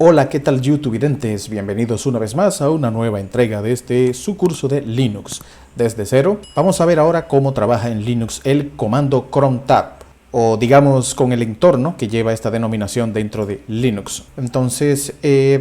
Hola, ¿qué tal YouTubeidentes? Bienvenidos una vez más a una nueva entrega de su curso de Linux desde cero. Vamos a ver ahora cómo trabaja en Linux el comando crontab, o digamos con el entorno que lleva esta denominación dentro de Linux. Entonces,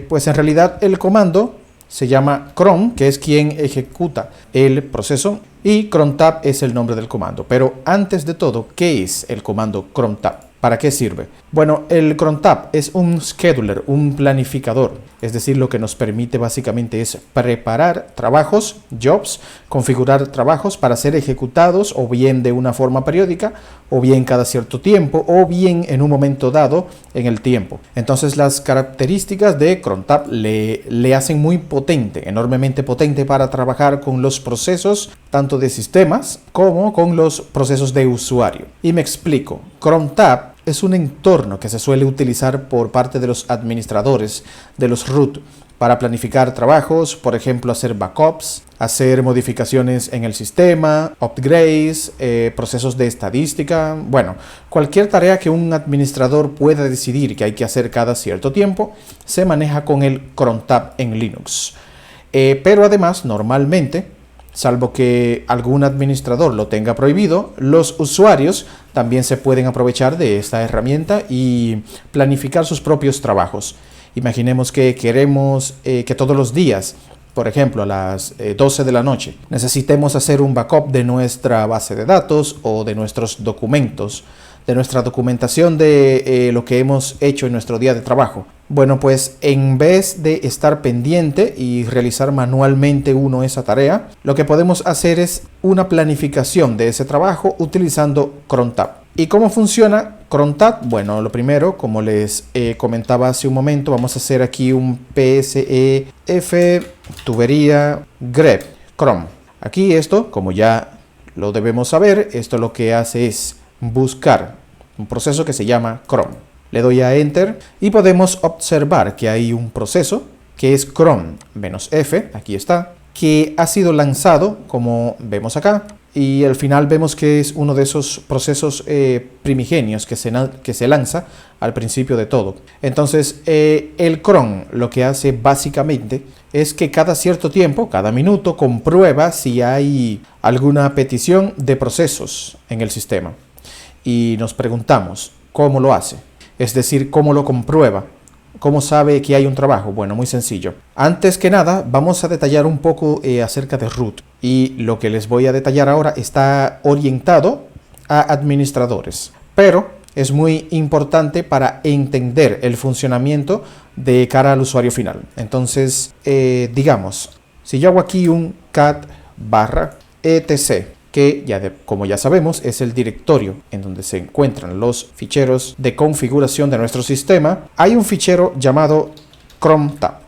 pues en realidad el comando se llama cron, que es quien ejecuta el proceso, y crontab es el nombre del comando. Pero antes de todo, ¿qué es el comando crontab? ¿Para qué sirve? Bueno, el crontab es un scheduler, un planificador, es decir, lo que nos permite básicamente es preparar trabajos, jobs, configurar trabajos para ser ejecutados o bien de una forma periódica, o bien cada cierto tiempo, o bien en un momento dado en el tiempo. Entonces las características de crontab le hacen muy potente, enormemente potente para trabajar con los procesos tanto de sistemas como con los procesos de usuario. Y me explico. Crontab es un entorno que se suele utilizar por parte de los administradores de los root para planificar trabajos, por ejemplo, hacer backups, hacer modificaciones en el sistema, upgrades, procesos de estadística, bueno, cualquier tarea que un administrador pueda decidir que hay que hacer cada cierto tiempo, se maneja con el crontab en Linux. Pero además, normalmente, salvo que algún administrador lo tenga prohibido, los usuarios también se pueden aprovechar de esta herramienta y planificar sus propios trabajos. Imaginemos que queremos que todos los días, por ejemplo a las 12 de la noche, necesitemos hacer un backup de nuestra base de datos o de nuestros documentos, de nuestra documentación de lo que hemos hecho en nuestro día de trabajo. Bueno, pues en vez de estar pendiente y realizar manualmente uno esa tarea, lo que podemos hacer es una planificación de ese trabajo utilizando crontab. ¿Y cómo funciona crontab? Bueno, lo primero, como les comentaba hace un momento, vamos a hacer aquí un psef tubería grep cron. Aquí esto, como ya lo debemos saber, esto lo que hace es buscar un proceso que se llama cron. Le doy a Enter y podemos observar que hay un proceso que es cron-f, aquí está, que ha sido lanzado, como vemos acá, y al final vemos que es uno de esos procesos primigenios que se lanza al principio de todo. Entonces, el cron lo que hace básicamente es que cada cierto tiempo, cada minuto, comprueba si hay alguna petición de procesos en el sistema. Y nos preguntamos, ¿cómo lo hace? Es decir, ¿cómo lo comprueba? ¿Cómo sabe que hay un trabajo? Bueno, muy sencillo. Antes que nada, vamos a detallar un poco acerca de root. Y lo que les voy a detallar ahora está orientado a administradores. Pero es muy importante para entender el funcionamiento de cara al usuario final. Entonces, digamos, si yo hago aquí un cat /etc, que como ya sabemos es el directorio en donde se encuentran los ficheros de configuración de nuestro sistema, hay un fichero llamado crontab.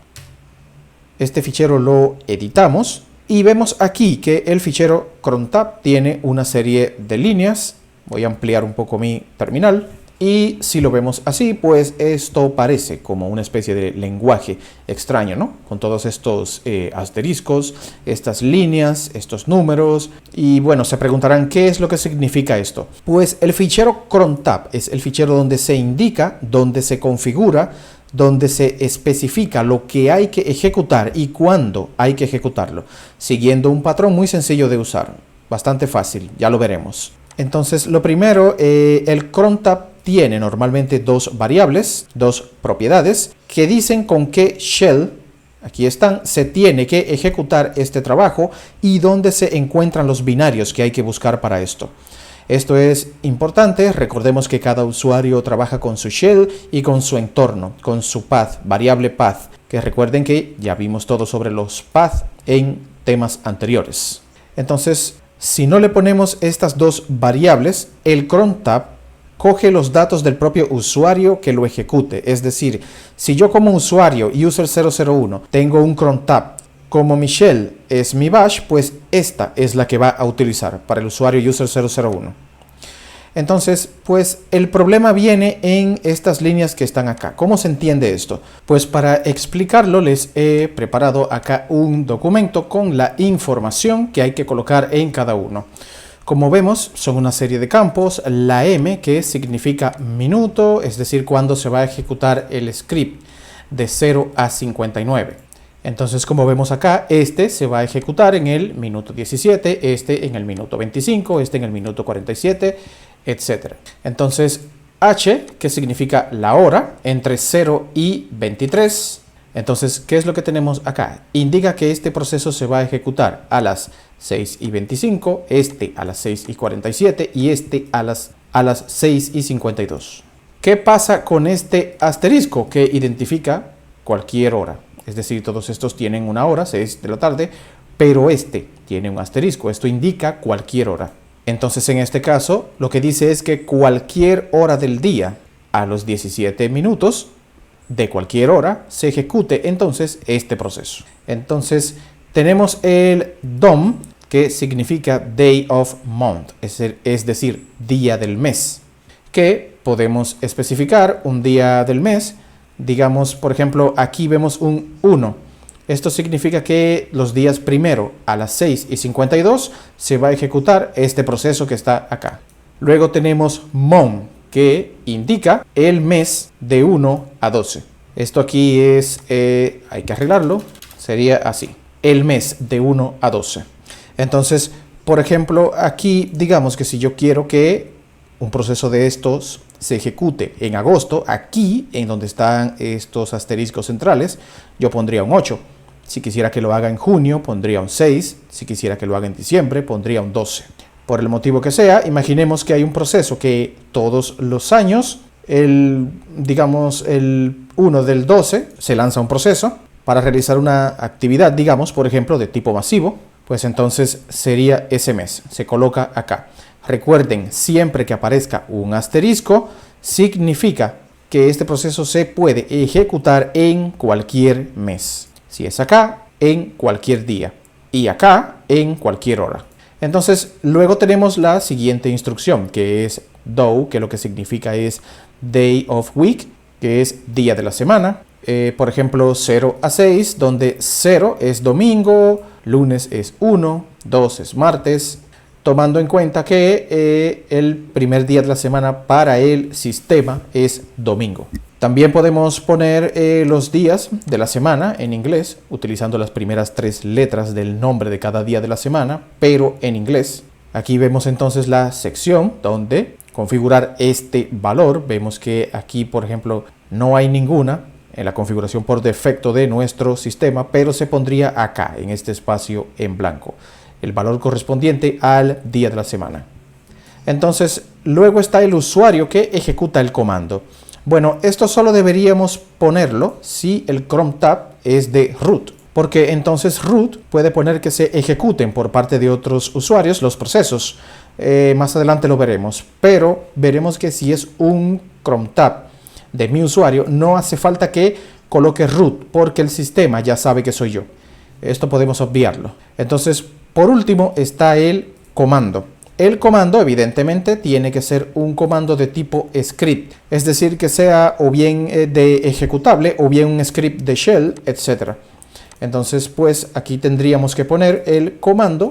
Este fichero lo editamos y vemos aquí que el fichero crontab tiene una serie de líneas. Voy a ampliar un poco mi terminal. Y si lo vemos así, pues esto parece como una especie de lenguaje extraño, ¿no? Con todos estos asteriscos, estas líneas, estos números. Y bueno, se preguntarán, ¿qué es lo que significa esto? Pues el fichero crontab es el fichero donde se indica, donde se configura, donde se especifica lo que hay que ejecutar y cuándo hay que ejecutarlo, siguiendo un patrón muy sencillo de usar. Bastante fácil, ya lo veremos. Entonces, lo primero, el crontab tiene normalmente dos variables, dos propiedades, que dicen con qué shell, aquí están, se tiene que ejecutar este trabajo y dónde se encuentran los binarios que hay que buscar para esto. Esto es importante, recordemos que cada usuario trabaja con su shell y con su entorno, con su path, variable path, que recuerden que ya vimos todo sobre los path en temas anteriores. Entonces, si no le ponemos estas dos variables, el crontab coge los datos del propio usuario que lo ejecute. Es decir, si yo como usuario user001 tengo un crontab, como mi shell es mi bash, pues esta es la que va a utilizar para el usuario user001. Entonces, pues el problema viene en estas líneas que están acá. ¿Cómo se entiende esto? Pues para explicarlo les he preparado acá un documento con la información que hay que colocar en cada uno. Como vemos, son una serie de campos. La M, que significa minuto, es decir, cuándo se va a ejecutar el script. de 0 a 59. Entonces, como vemos acá, este se va a ejecutar en el minuto 17, este en el minuto 25, este en el minuto 47, etc. Entonces, H, que significa la hora, entre 0 y 23. Entonces, ¿qué es lo que tenemos acá? Indica que este proceso se va a ejecutar a las 6 y 25, este a las 6 y 47 y este a las 6 y 52. ¿Qué pasa con este asterisco que identifica cualquier hora? Es decir, todos estos tienen una hora, 6 de la tarde, pero este tiene un asterisco. Esto indica cualquier hora. Entonces, en este caso, lo que dice es que cualquier hora del día a los 17 minutos de cualquier hora se ejecute entonces este proceso. Entonces, tenemos el DOM, que significa Day of Month, es decir, día del mes, que podemos especificar un día del mes. Digamos, por ejemplo, aquí vemos un 1. Esto significa que los días primero a las 6 y 52 se va a ejecutar este proceso que está acá. Luego tenemos MON, que indica el mes de 1 a 12. Esto aquí es, hay que arreglarlo, sería así, el mes de 1 a 12. Entonces, por ejemplo, aquí digamos que si yo quiero que un proceso de estos se ejecute en agosto, aquí en donde están estos asteriscos centrales, yo pondría un 8. Si quisiera que lo haga en junio, pondría un 6. Si quisiera que lo haga en diciembre, pondría un 12. Por el motivo que sea, imaginemos que hay un proceso que todos los años, digamos el 1 del 12, se lanza un proceso para realizar una actividad, digamos, por ejemplo, de tipo masivo, pues entonces sería ese mes, se coloca acá. Recuerden, siempre que aparezca un asterisco, significa que este proceso se puede ejecutar en cualquier mes. Si es acá, en cualquier día. Y acá, en cualquier hora. Entonces, luego tenemos la siguiente instrucción, que es DOW, que lo que significa es Day of Week, que es día de la semana. Por ejemplo, 0 a 6, donde 0 es domingo, lunes es 1, 2 es martes, tomando en cuenta que el primer día de la semana para el sistema es domingo. También podemos poner los días de la semana en inglés, utilizando las primeras 3 letras del nombre de cada día de la semana, pero en inglés. Aquí vemos entonces la sección donde configurar este valor. Vemos que aquí, por ejemplo, no hay ninguna en la configuración por defecto de nuestro sistema, pero se pondría acá, en este espacio en blanco, el valor correspondiente al día de la semana. Entonces, luego está el usuario que ejecuta el comando. Bueno, esto solo deberíamos ponerlo si el Chrome Tab es de root, porque entonces root puede poner que se ejecuten por parte de otros usuarios los procesos. Más adelante lo veremos, pero veremos que si es un Chrome Tab de mi usuario, no hace falta que coloque root, porque el sistema ya sabe que soy yo. Esto podemos obviarlo. Entonces, por último está el comando. El comando, evidentemente, tiene que ser un comando de tipo script, es decir, que sea o bien de ejecutable o bien un script de shell, etc. Entonces, pues aquí tendríamos que poner el comando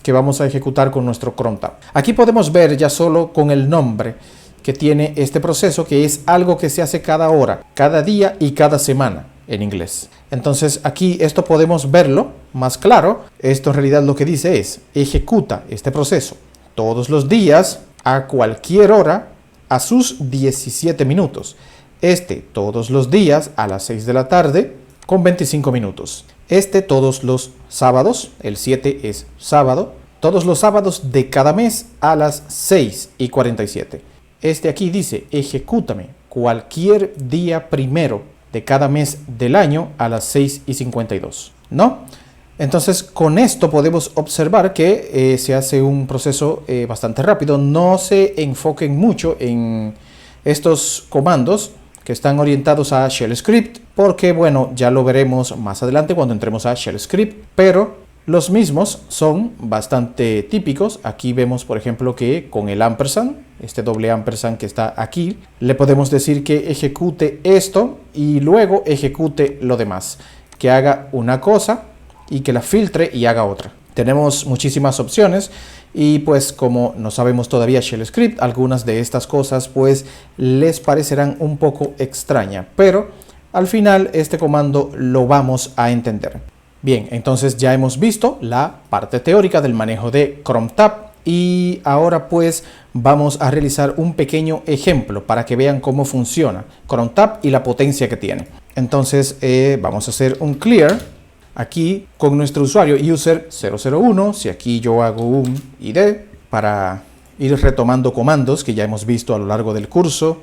que vamos a ejecutar con nuestro Chrome Tab. Aquí podemos ver ya solo con el nombre que tiene este proceso, que es algo que se hace cada hora, cada día y cada semana en inglés. Entonces aquí esto podemos verlo más claro. Esto en realidad lo que dice es: ejecuta este proceso todos los días a cualquier hora a sus 17 minutos. Este todos los días a las 6 de la tarde con 25 minutos. Este todos los sábados, el 7 es sábado, todos los sábados de cada mes a las 6 y 47. Este aquí dice: ejecútame cualquier día primero de cada mes del año a las 6 y 52, ¿no? Entonces, con esto podemos observar que se hace un proceso bastante rápido. No se enfoquen mucho en estos comandos que están orientados a Shell Script, porque, bueno, ya lo veremos más adelante cuando entremos a Shell Script, pero los mismos son bastante típicos. Aquí vemos, por ejemplo, que con el ampersand, este doble ampersand que está aquí, le podemos decir que ejecute esto y luego ejecute lo demás, que haga una cosa y que la filtre y haga otra. Tenemos muchísimas opciones y pues como no sabemos todavía Shell Script, algunas de estas cosas pues les parecerán un poco extrañas, pero al final este comando lo vamos a entender. Bien, entonces ya hemos visto la parte teórica del manejo de Chrome Tab y ahora pues vamos a realizar un pequeño ejemplo para que vean cómo funciona Chrome Tab y la potencia que tiene. Entonces vamos a hacer un clear aquí con nuestro usuario user 001. Si aquí yo hago un ID para ir retomando comandos que ya hemos visto a lo largo del curso.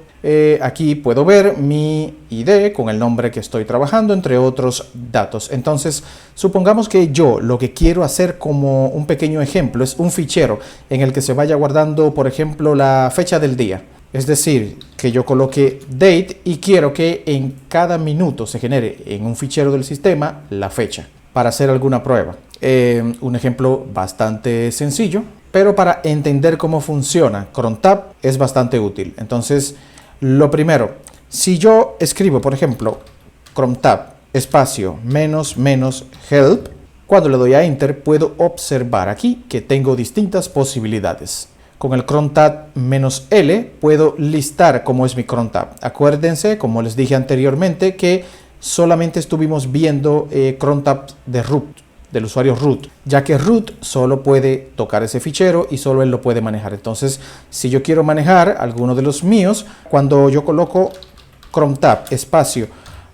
Aquí puedo ver mi ID con el nombre que estoy trabajando, entre otros datos. Entonces, supongamos que yo lo que quiero hacer como un pequeño ejemplo es un fichero en el que se vaya guardando, por ejemplo, la fecha del día. Es decir, que yo coloque date y quiero que en cada minuto se genere en un fichero del sistema la fecha para hacer alguna prueba. Un ejemplo bastante sencillo, pero para entender cómo funciona Chrome Tab es bastante útil. Entonces, lo primero, si yo escribo, por ejemplo, Chrome Tab espacio menos help, cuando le doy a Enter puedo observar aquí que tengo distintas posibilidades. Con el Chrome Tab -L puedo listar cómo es mi Chrome Tab. Acuérdense, como les dije anteriormente, que solamente estuvimos viendo Chrome Tab de root, del usuario root, ya que root solo puede tocar ese fichero y solo él lo puede manejar. Entonces, si yo quiero manejar alguno de los míos, cuando yo coloco Chrome Tab espacio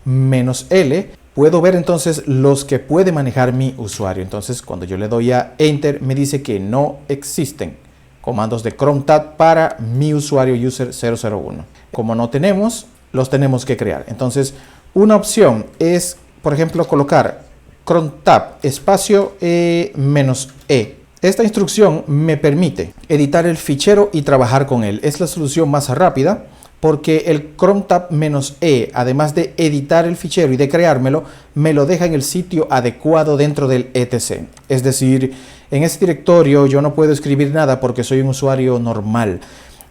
-L, puedo ver entonces los que puede manejar mi usuario. Entonces, cuando yo le doy a Enter, me dice que no existen comandos de Chrome Tab para mi usuario user 001. Como no tenemos, los tenemos que crear. Entonces, una opción es, por ejemplo, colocar Chrome Tab espacio -E. Esta instrucción me permite editar el fichero y trabajar con él. Es la solución más rápida porque el Chrome Tab -E, además de editar el fichero y de creármelo, me lo deja en el sitio adecuado dentro del etc. Es decir, en ese directorio yo no puedo escribir nada porque soy un usuario normal.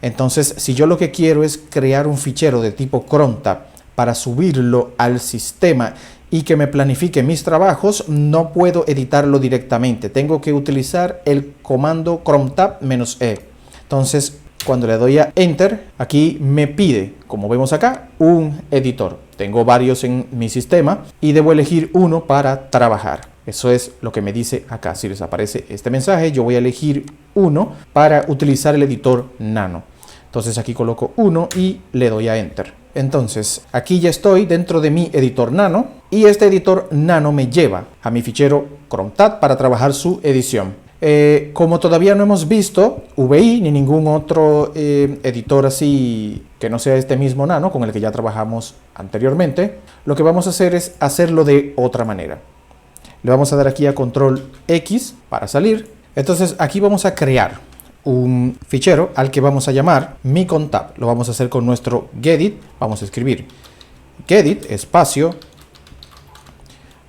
Entonces, si yo lo que quiero es crear un fichero de tipo Chrome Tab para subirlo al sistema y que me planifique mis trabajos, no puedo editarlo directamente. Tengo que utilizar el comando Chrome Tab -E. Entonces, cuando le doy a Enter, aquí me pide, como vemos acá, un editor. Tengo varios en mi sistema y debo elegir uno para trabajar. Eso es lo que me dice acá. Si les aparece este mensaje, yo voy a elegir uno para utilizar el editor Nano. Entonces aquí coloco uno y le doy a Enter. Entonces aquí ya estoy dentro de mi editor Nano y este editor Nano me lleva a mi fichero Chrome Tab para trabajar su edición. Como todavía no hemos visto VI ni ningún otro editor así que no sea este mismo Nano con el que ya trabajamos anteriormente, lo que vamos a hacer es hacerlo de otra manera. Le vamos a dar aquí a Control X para salir. Entonces aquí vamos a crear un fichero al que vamos a llamar mi Chrome Tab. Lo vamos a hacer con nuestro gedit. Vamos a escribir gedit espacio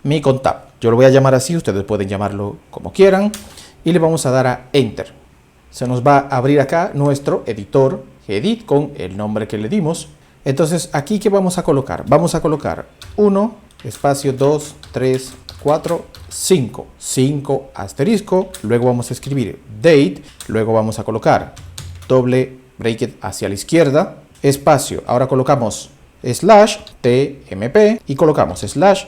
mi Chrome Tab. Yo lo voy a llamar así, ustedes pueden llamarlo como quieran. Y le vamos a dar a Enter. Se nos va a abrir acá nuestro editor gedit con el nombre que le dimos. Entonces aquí, ¿qué vamos a colocar? Vamos a colocar 1, espacio 2, 3, 4, 5, 5 asterisco, luego vamos a escribir date, luego vamos a colocar doble bracket hacia la izquierda, espacio, ahora colocamos slash tmp y colocamos slash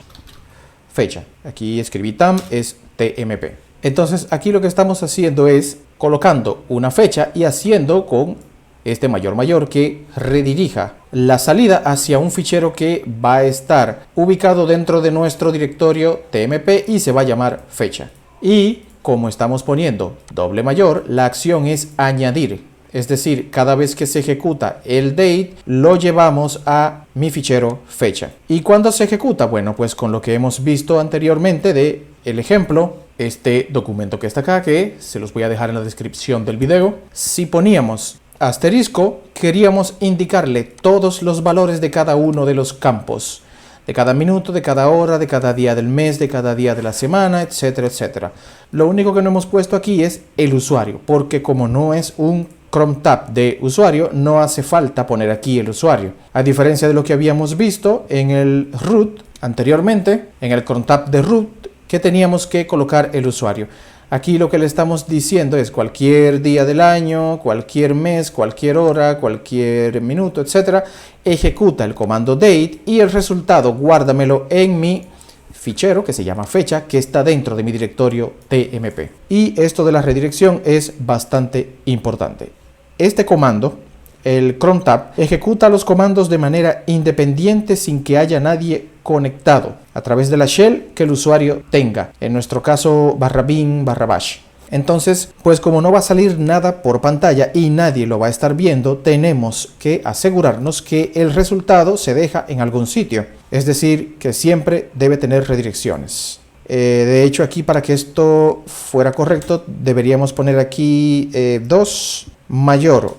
fecha. Aquí escribí tam, es tmp. Entonces aquí lo que estamos haciendo es colocando una fecha y haciendo con este mayor que redirija la salida hacia un fichero que va a estar ubicado dentro de nuestro directorio tmp y se va a llamar fecha. Y como estamos poniendo doble mayor, la acción es añadir. Es decir, cada vez que se ejecuta el date, lo llevamos a mi fichero fecha. ¿Y cuándo se ejecuta? Bueno, pues con lo que hemos visto anteriormente de el ejemplo, este documento que está acá, que se los voy a dejar en la descripción del video. Si poníamos asterisco, queríamos indicarle todos los valores de cada uno de los campos, de cada minuto, de cada hora, de cada día del mes, de cada día de la semana, etcétera, etcétera. Lo único que no hemos puesto aquí es el usuario, porque como no es un Chrome Tab de usuario, no hace falta poner aquí el usuario. A diferencia de lo que habíamos visto en el root anteriormente, en el Chrome Tab de root, que teníamos que colocar el usuario. Aquí lo que le estamos diciendo es cualquier día del año, cualquier mes, cualquier hora, cualquier minuto, etc. Ejecuta el comando date y el resultado guárdamelo en mi fichero que se llama fecha, que está dentro de mi directorio tmp. Y esto de la redirección es bastante importante. Este comando, el cron tab, ejecuta los comandos de manera independiente sin que haya nadie conectado a través de la shell que el usuario tenga, en nuestro caso /bin/bash. Entonces, pues como no va a salir nada por pantalla y nadie lo va a estar viendo, tenemos que asegurarnos que el resultado se deja en algún sitio, es decir, que siempre debe tener redirecciones. De hecho, aquí para que esto fuera correcto, deberíamos poner aquí 2 mayor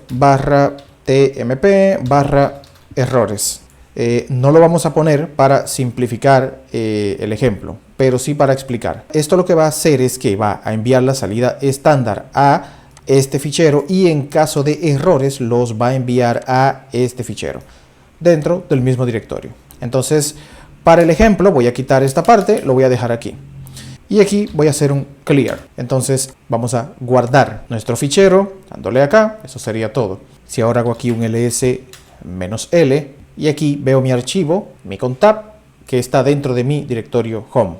/tmp/errores. No lo vamos a poner para simplificar el ejemplo, pero sí para explicar. Esto lo que va a hacer es que va a enviar la salida estándar a este fichero y en caso de errores los va a enviar a este fichero dentro del mismo directorio. Entonces, para el ejemplo voy a quitar esta parte, lo voy a dejar aquí. Y aquí voy a hacer un clear. Entonces vamos a guardar nuestro fichero dándole acá, eso sería todo. Si ahora hago aquí un ls-l y aquí veo mi archivo, mi contab, que está dentro de mi directorio home.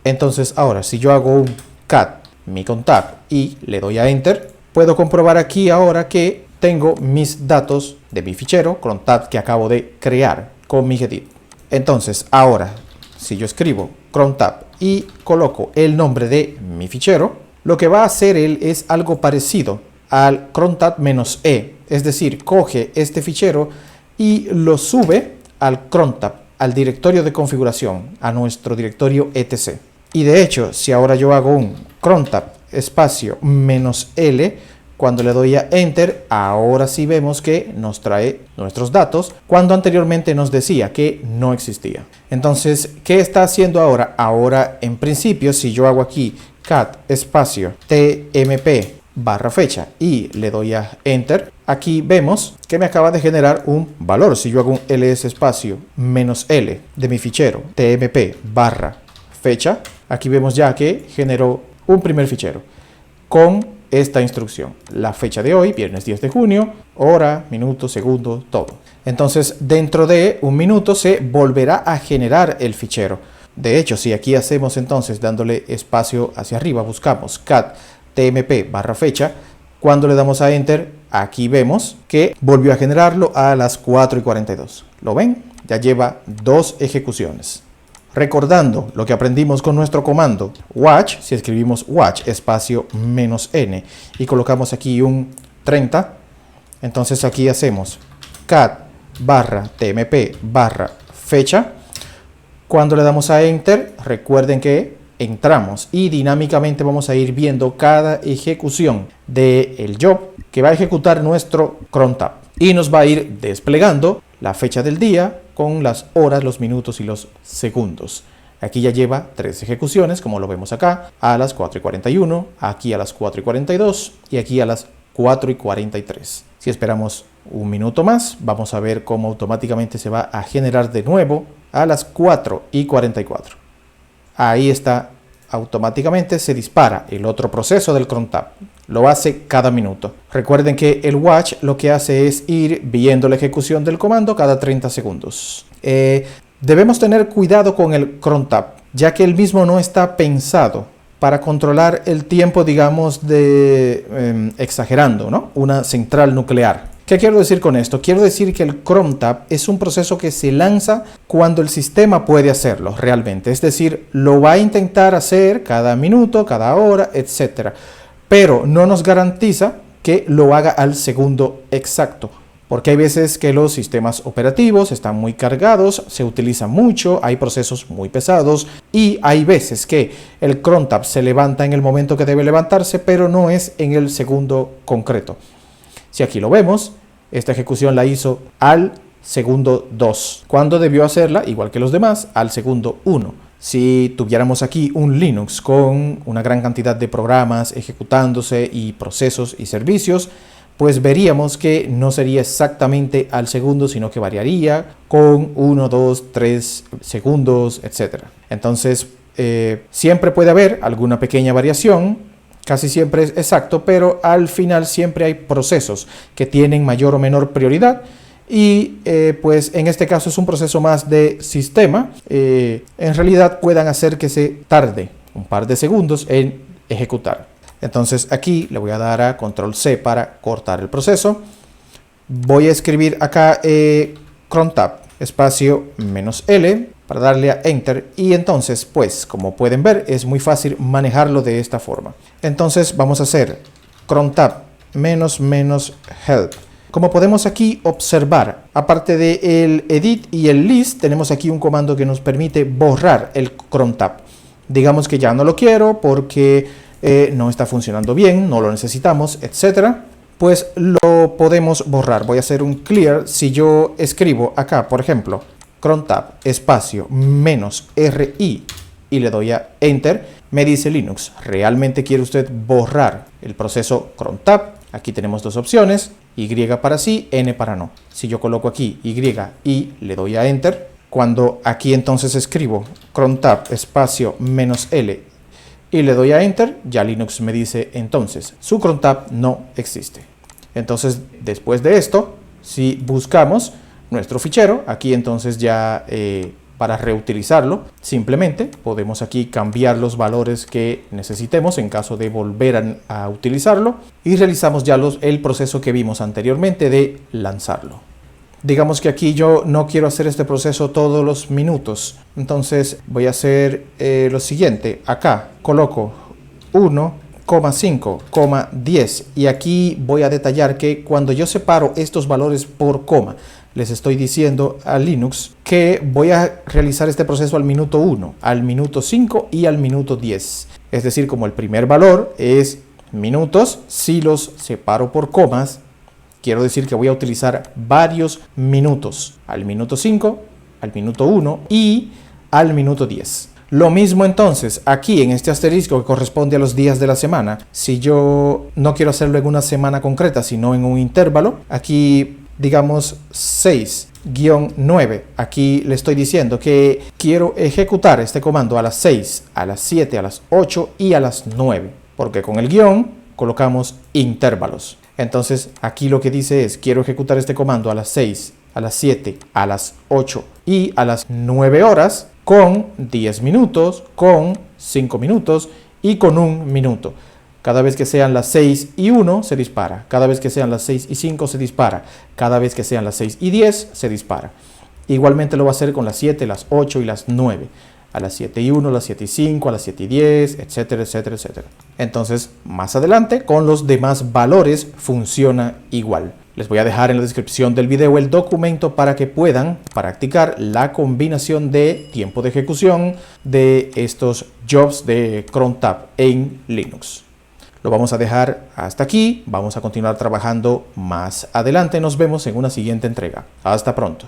Entonces ahora si yo hago un cat mi contab y le doy a enter, puedo comprobar aquí ahora que tengo mis datos de mi fichero crontab que acabo de crear con mi gedit. Entonces ahora si yo escribo crontab y coloco el nombre de mi fichero, lo que va a hacer él es algo parecido al crontab-e, es decir, coge este fichero y lo sube al crontab, al directorio de configuración, a nuestro directorio etc. Y de hecho, si ahora yo hago un crontab espacio -l, cuando le doy a enter, ahora sí vemos que nos trae nuestros datos, cuando anteriormente nos decía que no existía. Entonces, ¿qué está haciendo ahora? Ahora, en principio, si yo hago aquí cat espacio tmp/fecha y le doy a enter, aquí vemos que me acaba de generar un valor. Si yo hago un ls espacio -l de mi fichero tmp/fecha, aquí vemos ya que generó un primer fichero con esta instrucción, la fecha de hoy, viernes 10 de junio, hora, minuto, segundo, todo. Entonces, dentro de un minuto se volverá a generar el fichero. De hecho, si aquí hacemos entonces, dándole espacio hacia arriba, buscamos cat tmp/fecha, cuando le damos a enter, aquí vemos que volvió a generarlo a las 4:42. ¿Lo ven? Ya lleva 2 ejecuciones. Recordando lo que aprendimos con nuestro comando watch, si escribimos watch espacio -n y colocamos aquí un 30, entonces aquí hacemos cat/tmp/fecha. Cuando le damos a enter, recuerden que entramos y dinámicamente vamos a ir viendo cada ejecución del job que va a ejecutar nuestro crontab y nos va a ir desplegando la fecha del día con las horas, los minutos y los segundos. Aquí ya lleva 3 ejecuciones, como lo vemos acá, a las 4:41, aquí a las 4:42 y aquí a las 4:43. Si esperamos un minuto más, vamos a ver cómo automáticamente se va a generar de nuevo a las 4:44. Ahí está, automáticamente se dispara el otro proceso del crontab. Lo hace cada minuto. Recuerden que el watch lo que hace es ir viendo la ejecución del comando cada 30 segundos. Debemos tener cuidado con el crontab, ya que el mismo no está pensado para controlar el tiempo, digamos, de exagerando, ¿no? Una central nuclear. ¿Qué quiero decir con esto? Quiero decir que el crontab es un proceso que se lanza cuando el sistema puede hacerlo realmente. Es decir, lo va a intentar hacer cada minuto, cada hora, etc. Pero no nos garantiza que lo haga al segundo exacto. Porque hay veces que los sistemas operativos están muy cargados, se utiliza mucho, hay procesos muy pesados y hay veces que el crontab se levanta en el momento que debe levantarse, pero no es en el segundo concreto. Si aquí lo vemos, esta ejecución la hizo al segundo 2, cuando debió hacerla, igual que los demás, al segundo 1. Si tuviéramos aquí un Linux con una gran cantidad de programas ejecutándose y procesos y servicios, pues veríamos que no sería exactamente al segundo, sino que variaría con 1, 2, 3 segundos, etc. Entonces, siempre puede haber alguna pequeña variación, casi siempre es exacto, pero al final siempre hay procesos que tienen mayor o menor prioridad y pues en este caso es un proceso más de sistema. En realidad puedan hacer que se tarde un par de segundos en ejecutar. Entonces aquí le voy a dar a Control C para cortar el proceso. Voy a escribir acá cron tab espacio "-L" para darle a Enter y entonces pues como pueden ver es muy fácil manejarlo de esta forma. Entonces vamos a hacer cron tab "-help". Como podemos aquí observar, aparte del edit y el list, tenemos aquí un comando que nos permite borrar el cron tab. Digamos que ya no lo quiero porque no está funcionando bien, no lo necesitamos, etcétera. Pues lo podemos borrar. Voy a hacer un clear. Si yo escribo acá, por ejemplo, cron tab espacio "-RI" y le doy a Enter, me dice Linux, ¿realmente quiere usted borrar el proceso cron tab? Aquí tenemos dos opciones, Y para sí, N para no. Si yo coloco aquí Y y le doy a Enter, cuando aquí entonces escribo cron tab espacio "-L" y le doy a Enter, ya Linux me dice entonces su cron tab no existe. Entonces después de esto, si buscamos nuestro fichero, aquí entonces ya para reutilizarlo, simplemente podemos aquí cambiar los valores que necesitemos en caso de volver a utilizarlo y realizamos ya el proceso que vimos anteriormente de lanzarlo. Digamos que aquí yo no quiero hacer este proceso todos los minutos, entonces voy a hacer lo siguiente. Acá coloco 1,5, 10 y aquí voy a detallar que cuando yo separo estos valores por coma, les estoy diciendo a Linux que voy a realizar este proceso al minuto 1, al minuto 5 y al minuto 10. Es decir, como el primer valor es minutos, si los separo por comas, quiero decir que voy a utilizar varios minutos, al minuto 5, al minuto 1 y al minuto 10. Lo mismo entonces, aquí en este asterisco que corresponde a los días de la semana, si yo no quiero hacerlo en una semana concreta, sino en un intervalo, aquí digamos 6-9, aquí le estoy diciendo que quiero ejecutar este comando a las 6, a las 7, a las 8 y a las 9, porque con el guión colocamos intervalos. Entonces aquí lo que dice es, quiero ejecutar este comando a las 6, a las 7, a las 8 y a las 9 horas con 10 minutos, con 5 minutos y con 1 minuto. Cada vez que sean las 6 y 1 se dispara, cada vez que sean las 6 y 5 se dispara, cada vez que sean las 6 y 10 se dispara. Igualmente lo va a hacer con las 7, las 8 y las 9. A las 7 y 1, a las 7 y 5, a las 7 y 10, etcétera, etcétera, etcétera. Entonces, más adelante, con los demás valores funciona igual. Les voy a dejar en la descripción del video el documento para que puedan practicar la combinación de tiempo de ejecución de estos jobs de cron tab en Linux. Lo vamos a dejar hasta aquí. Vamos a continuar trabajando más adelante. Nos vemos en una siguiente entrega. Hasta pronto.